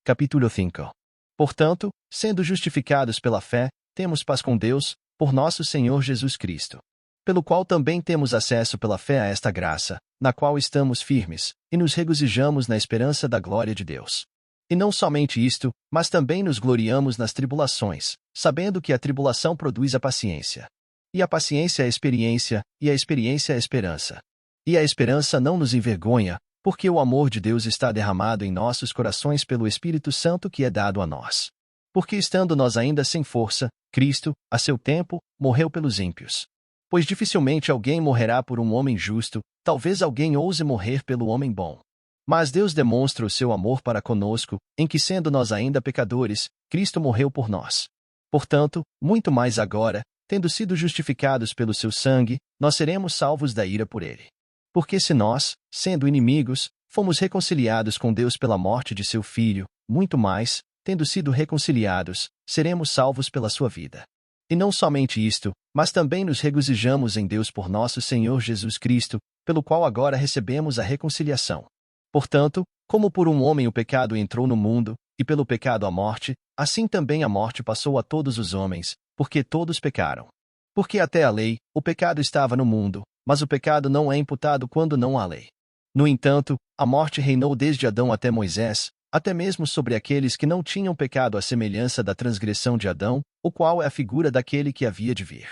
Capítulo 5. Portanto, sendo justificados pela fé, temos paz com Deus, por nosso Senhor Jesus Cristo, pelo qual também temos acesso pela fé a esta graça, na qual estamos firmes, e nos regozijamos na esperança da glória de Deus. E não somente isto, mas também nos gloriamos nas tribulações, sabendo que a tribulação produz a paciência. E a paciência a experiência, e a experiência a esperança. E a esperança não nos envergonha, porque o amor de Deus está derramado em nossos corações pelo Espírito Santo que é dado a nós. Porque estando nós ainda sem força, Cristo, a seu tempo, morreu pelos ímpios. Pois dificilmente alguém morrerá por um homem justo, talvez alguém ouse morrer pelo homem bom. Mas Deus demonstra o seu amor para conosco, em que sendo nós ainda pecadores, Cristo morreu por nós. Portanto, muito mais agora, tendo sido justificados pelo seu sangue, nós seremos salvos da ira por ele. Porque se nós, sendo inimigos, fomos reconciliados com Deus pela morte de seu Filho, muito mais, tendo sido reconciliados, seremos salvos pela sua vida. E não somente isto, mas também nos regozijamos em Deus por nosso Senhor Jesus Cristo, pelo qual agora recebemos a reconciliação. Portanto, como por um homem o pecado entrou no mundo, e pelo pecado a morte, assim também a morte passou a todos os homens, porque todos pecaram. Porque até a lei, o pecado estava no mundo, mas o pecado não é imputado quando não há lei. No entanto, a morte reinou desde Adão até Moisés, até mesmo sobre aqueles que não tinham pecado à semelhança da transgressão de Adão, o qual é a figura daquele que havia de vir.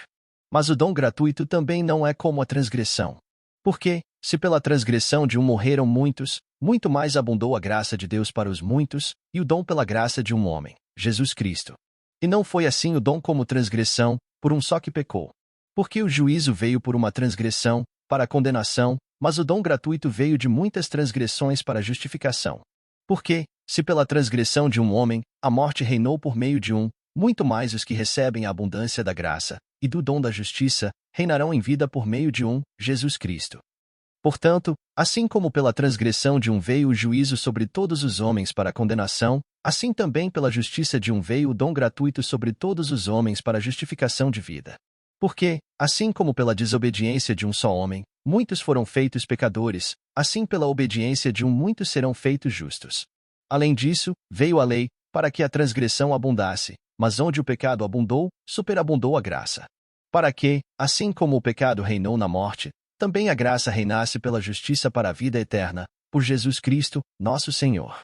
Mas o dom gratuito também não é como a transgressão. Porque, se pela transgressão de um morreram muitos, muito mais abundou a graça de Deus para os muitos, e o dom pela graça de um homem, Jesus Cristo. E não foi assim o dom como transgressão, por um só que pecou. Porque o juízo veio por uma transgressão, para a condenação, mas o dom gratuito veio de muitas transgressões para a justificação. Porque, se pela transgressão de um homem, a morte reinou por meio de um, muito mais os que recebem a abundância da graça, e do dom da justiça, reinarão em vida por meio de um, Jesus Cristo. Portanto, assim como pela transgressão de um veio o juízo sobre todos os homens para a condenação, assim também pela justiça de um veio o dom gratuito sobre todos os homens para a justificação de vida. Porque, assim como pela desobediência de um só homem, muitos foram feitos pecadores, assim pela obediência de um muitos serão feitos justos. Além disso, veio a lei, para que a transgressão abundasse, mas onde o pecado abundou, superabundou a graça. Para que, assim como o pecado reinou na morte, também a graça reinasse pela justiça para a vida eterna, por Jesus Cristo, nosso Senhor.